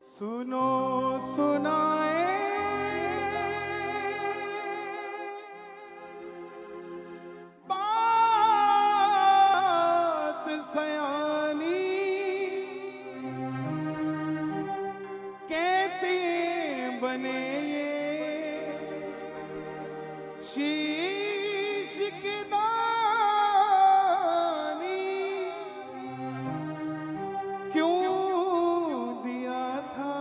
सुनो सुनाए बात सयानी, कैसे बने ये शीश की दानी, क्यों दिया था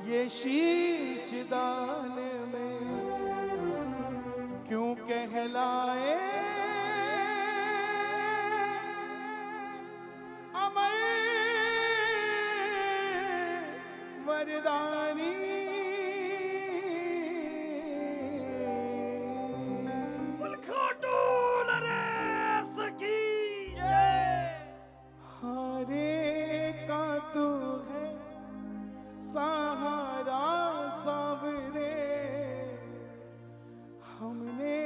ये शीश दान में, क्यों कहलाए अमर वरदानी। हारे का तू है सहारा सावरे, हमने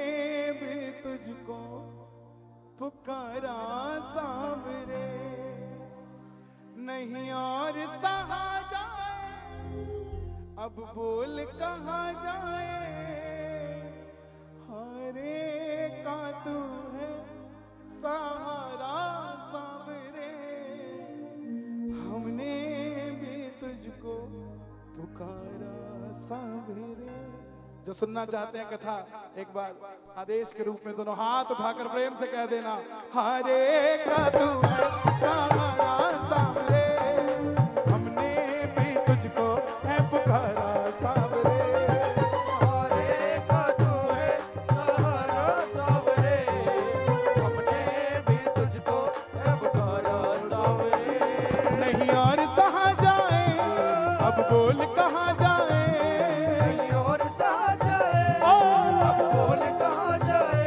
भी तुझको पुकारा सावरे, नहीं और सहा जाए अब बोल कहाँ जाए। हारे का तू है सहारा सावरे, हमने भी तुझको पुकारा सावरे। जो सुनना चाहते हैं कथा, एक बार आदेश के रूप में दोनों हाथ उठाकर प्रेम से कह देना, हारे का तू है सहारा सावरे, हमने भी तुझको है पुकारा सावरे। हारे का तू है सहारा सावरे, हमने भी तुझको है पुकारा सावरे, नहीं और सहा जाए अब बोल कहाँ जाए। नहीं और सहा जाए अब बोल कहाँ जाए।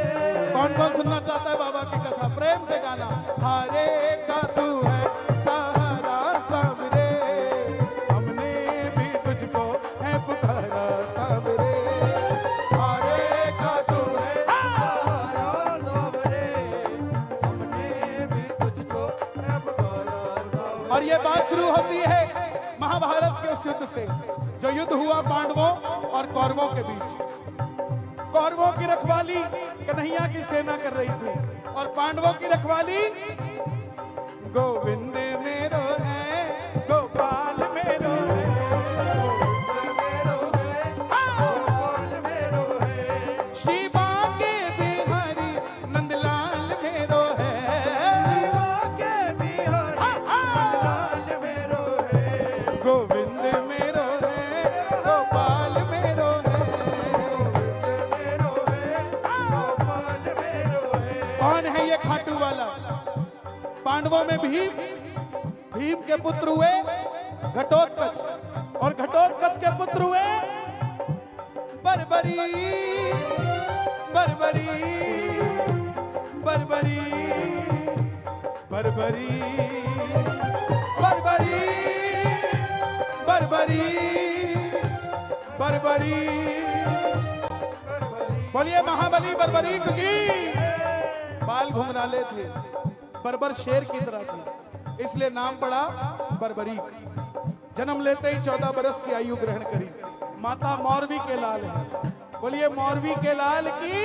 कौन कौन सुनना चाहता है बाबा की कथा, प्रेम से गाना। हारे का तू है सहारा सावरे, हमने भी तुझको है पुकारा सावरे। हारे का तू है सहारा सावरे, हमने भी तुझको है पुकारा सावरे। और ये बात शुरू होती है महाभारत के उस युद्ध से जो युद्ध हुआ पांडवों और कौरवों के बीच। कौरवों की रखवाली कन्हैया की सेना कर रही थी और पांडवों की रखवाली गोविंद मेरो है, गोपाल मेरो है, गोपाल मेरो है, शिवा के बिहारी नंदलाल मेरो है, शिवा के बिहारी नंदलाल मेरो है, गोविंद मेरो है, गोपाल मेरो है। गोपाल मेरो है। कौन है ये खाटू वाला? पांडवों में भीम, भीम के पुत्र हुए घटोत्कच, और घटोत्कच के पुत्र हुए बर्बरी, बर्बरी, बर्बरी, बर्बरी, बर्बरी, बर्बरी, बर्बरी। बोलिए महाबली बर्बरी की। बाल घुंघराले थे, बर्बर शेर की तरह थी, इसलिए नाम पड़ा बर्बरीक। जन्म लेते ही 14 बरस की आयु ग्रहण करी। माता मौरवी के लाल है, बोलिए मौरवी के लाल की,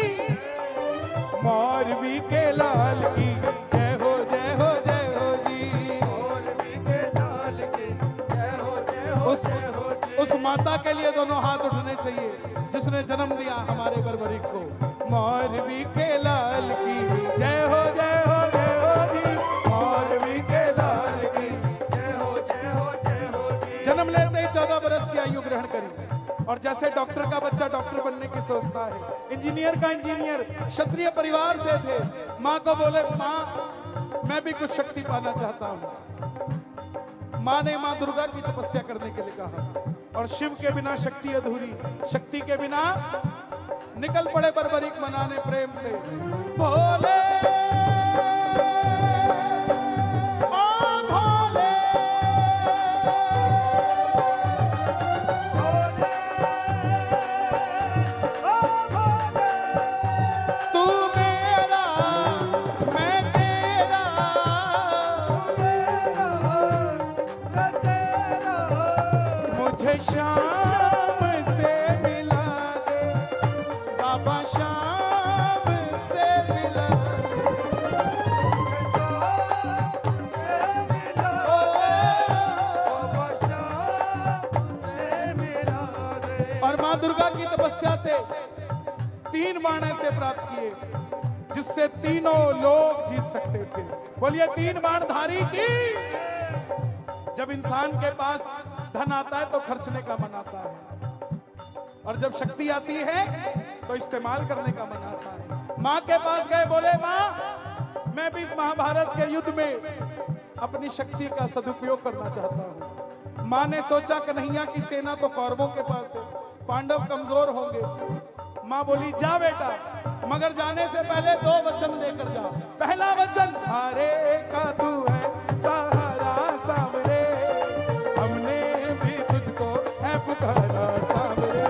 मौरवी के लाल की जय हो जय हो जय हो जी। मौरवी के लाल की जय हो जय हो जय हो जी। उस माता के लिए दोनों हाथ उठने चाहिए जिसने जन्म दिया हमारे बर्बरीक को। मौरवी के लाल की जय हो जय हो जय हो जी, मौरवी के लाल की जय हो जय हो जय हो जी। जन्म लेते ही 14 बरस की आयु ग्रहण करी। और जैसे डॉक्टर का बच्चा डॉक्टर बनने की सोचता है, इंजीनियर का इंजीनियर, क्षत्रिय परिवार से थे। माँ को बोले, माँ मैं भी कुछ शक्ति पाना चाहता हूँ। माँ ने माँ दुर्गा की तपस्या करने के लिए कहा, और शिव के बिना शक्ति अधूरी, शक्ति के बिना निकल पड़े बर्बरीक मनाने प्रेम से। भोले ओ भोले, तू मेरा मैं तेरा, मुझे शाम से मिला दे बाबा, शाम से मिला और मां दुर्गा की तपस्या से 3 बाण ऐसे प्राप्त किए जिससे तीनों लोग जीत सकते थे। बोलिए 3 बाणधारी की। जब इंसान के पास धन आता है तो खर्चने का मन आता है, और जब शक्ति आती है तो इस्तेमाल करने का मन आता है। मां के पास गए, बोले मां मैं भी इस महाभारत के युद्ध में अपनी शक्ति का सदुपयोग करना चाहता हूं। मां ने सोचा कन्हैया की सेना तो कौरवों के पास है, पांडव कमजोर होंगे। मां बोली जा बेटा, मगर जाने से पहले 2 वचन लेकर जा। पहला वचन, हारे का तू है सहारा सावरे, हमने भी तुझको है पुकारा सावरे।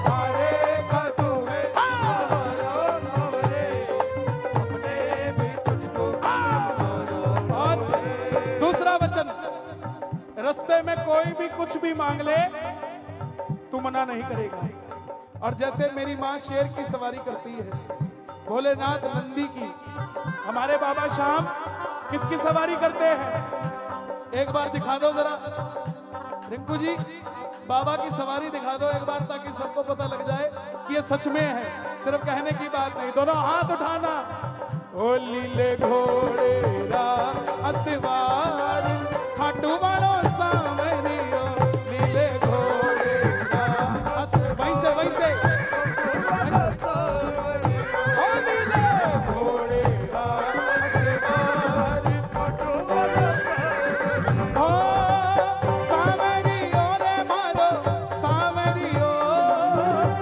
हारे का तू है सहारा सावरे, हमने भी तुझको और दूसरा वचन, रास्ते में कोई भी कुछ भी मांग ले तू मना नहीं करेगा। और जैसे मेरी माँ शेर की सवारी करती है, भोलेनाथ नंदी की, हमारे बाबा श्याम किसकी सवारी करते हैं? एक बार दिखा दो जरा रिंकू जी, बाबा की सवारी दिखा दो एक बार, ताकि सबको पता लग जाए कि ये सच में है, सिर्फ कहने की बात नहीं। दोनों हाथ उठाना। ओ लीले घोड़े रा असवार खाटू वालो सावरियो, लीले घोड़े रा वैसे ओ लीले घोड़े रा असवार खाटू वालो ओ सावरियो रे मारो, सावरियो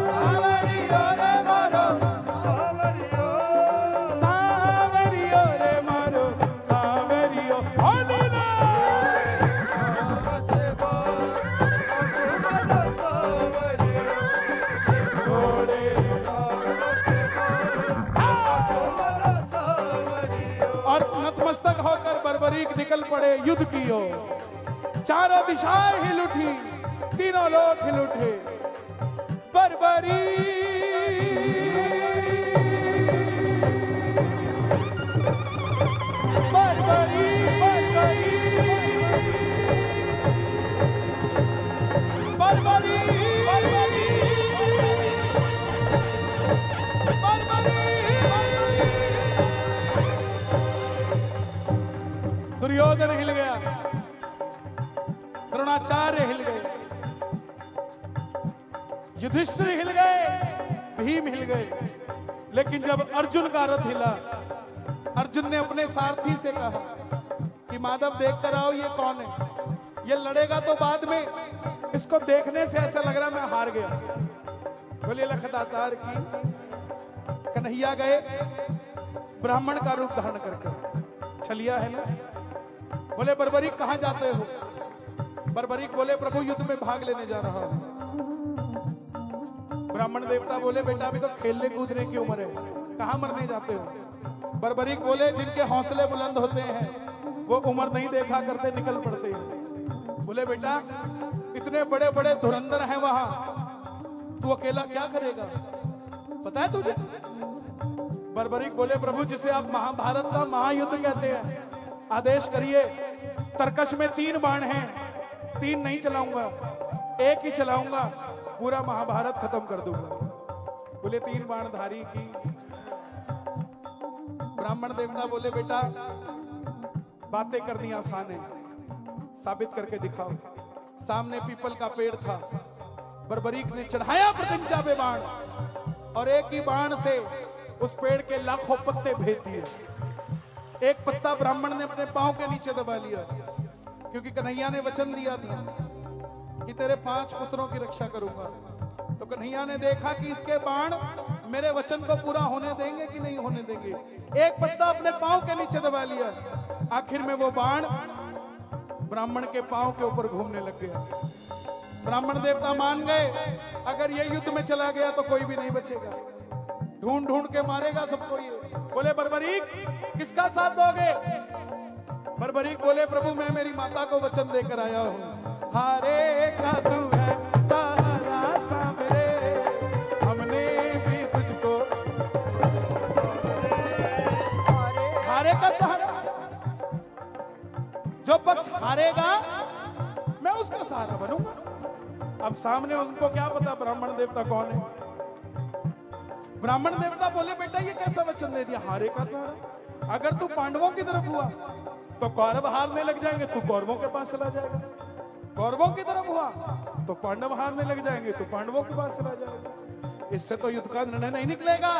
सावरियो रे मारो, सावरियो सावरियो रे मारो, सावरियो ओ लीले और नतमस्तक होकर बर्बरीक निकल पड़े युद्ध की ओर। चारों दिशाएं हिल उठी, तीनों लोग हिल उठे। बर्बरी बर्बरी बर्बरी बर्बरी दुर्योधन हिल गया, द्रोणाचार्य हिल गए, युधिष्ठिर हिल गए, भीम हिल गए। लेकिन जब अर्जुन का रथ हिला, अर्जुन ने अपने सारथी से कहा कि माधव देख कर आओ ये कौन है, ये लड़ेगा तो बाद में, इसको देखने से ऐसा लग रहा मैं हार गया। बोले लखदातार की। कन्हैया गए ब्राह्मण का रूप धारण करके, छलिया है ना। बोले बर्बरीक कहां जाते हो? बर्बरीक बोले प्रभु युद्ध में भाग लेने जा रहा हूं। ब्राह्मण देवता बोले बेटा अभी तो खेलने कूदने की उम्र है, कहां मरने जाते हो? बर्बरीक बोले जिनके हौसले बुलंद होते हैं वो उम्र नहीं देखा करते, निकल पड़ते हैं। बोले बेटा इतने बड़े बड़े धुरंधर हैं वहां, तू अकेला क्या करेगा, पता है तुझे? बर्बरीक बोले प्रभु जिसे आप महाभारत का महायुद्ध कहते हैं, आदेश करिए। तरकश में 3 बाण हैं, 3 नहीं चलाऊंगा, 1 ही चलाऊंगा, पूरा महाभारत खत्म कर दूंगा। बोले 3 बाणधारी की। ब्राह्मण देवता बोले बेटा बातें करनी आसान है, साबित करके दिखाओ। सामने पीपल का पेड़ था, बर्बरीक ने चढ़ाया प्रतिज्ञा पे बाण, और एक ही बाण से उस पेड़ के लाखों पत्ते भेज दिए। एक पत्ता ब्राह्मण ने अपने पांव के नीचे दबा लिया, क्योंकि कन्हैया ने वचन दिया था कि तेरे 5 पुत्रों की रक्षा करूंगा। तो कन्हैया ने देखा कि इसके बाण मेरे वचन को पूरा होने देंगे कि नहीं होने देंगे। एक पत्ता अपने पांव के नीचे दबा लिया, आखिर में वो बाण ब्राह्मण के पांव के ऊपर घूमने लग गया। ब्राह्मण देवता मान गए, अगर ये युद्ध में चला गया तो कोई भी नहीं बचेगा, ढूंढ ढूंढ के मारेगा सबको ये। बोले बर्बरीक किसका साथ दोगे? बर्बरीक बोले प्रभु मैं मेरी माता को वचन देकर आया हूं, हारे का तू है सहारा सामरे, हमने भी तुझको हारे का सहारा। जो पक्ष हारेगा मैं उसका सहारा बनूंगा। अब सामने उनको क्या पता ब्राह्मण देवता कौन है। ब्राह्मण देवता बोले बेटा ये कैसा वचन दे दिया, हारे का सहारा। अगर तू पांडवों की तरफ हुआ तो कौरव हारने लग जाएंगे, तू कौरवों के पास चला जाएगा। कौरवों की तरफ हुआ तो पांडव हारने लग जाएंगे, तो पांडवों के पास चला जाएगा। इससे तो युद्ध का निर्णय नहीं निकलेगा।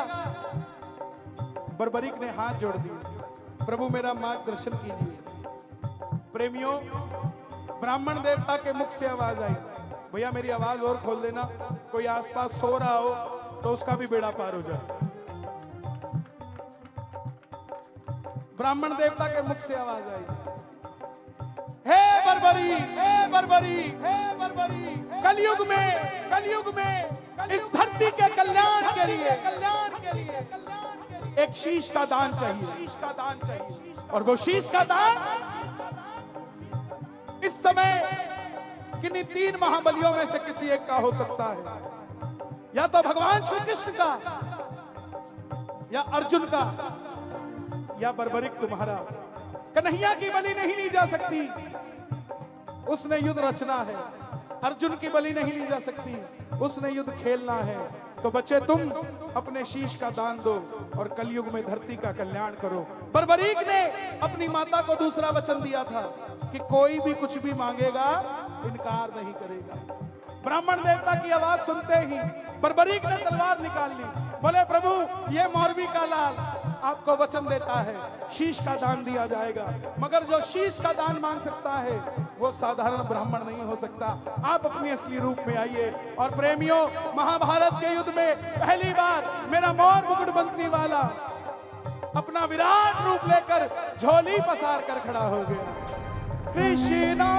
बर्बरीक ने हाथ जोड़ दिए, प्रभु मेरा मार्गदर्शन कीजिए। प्रेमियों, ब्राह्मण देवता के मुख से आवाज आई, भैया मेरी आवाज और खोल देना, कोई आसपास सो रहा हो तो उसका भी बेड़ा पार हो जाए। ब्राह्मण देवता के मुख से आवाज आई, हे बर्बरी, हे बर्बरी, हे बर्बरी, कलयुग में इस धरती के कल्याण के लिए एक शीश का दान चाहिए। और वो शीश का दान इस समय किन्हीं 3 महाबलियों में से किसी एक का हो सकता है, या तो भगवान श्री कृष्ण का, या अर्जुन का, या बर्बरिक तुम्हारा। कन्हैया की बलि नहीं ली जा सकती, उसने युद्ध रचना है। अर्जुन की बलि नहीं ली जा सकती, उसने युद्ध खेलना है। तो बच्चे तुम अपने शीश का दान दो और कलयुग में धरती का कल्याण करो। बर्बरीक ने अपनी माता को दूसरा वचन दिया था कि कोई भी कुछ भी मांगेगा इनकार नहीं करेगा। ब्राह्मण देवता की आवाज सुनते ही बर्बरीक ने तलवार निकाल ली, बोले प्रभु ये मौरवी का लाल आपको वचन देता है शीश का दान दिया जाएगा, मगर जो शीश का दान मांग सकता है वो साधारण ब्राह्मण नहीं हो सकता। आप अपनी असली रूप में आइए। और प्रेमियों, महाभारत के युद्ध में पहली बार मेरा मोर मुकुट बंसी वाला अपना विराट रूप लेकर झोली पसार कर खड़ा हो गया। कृष्णा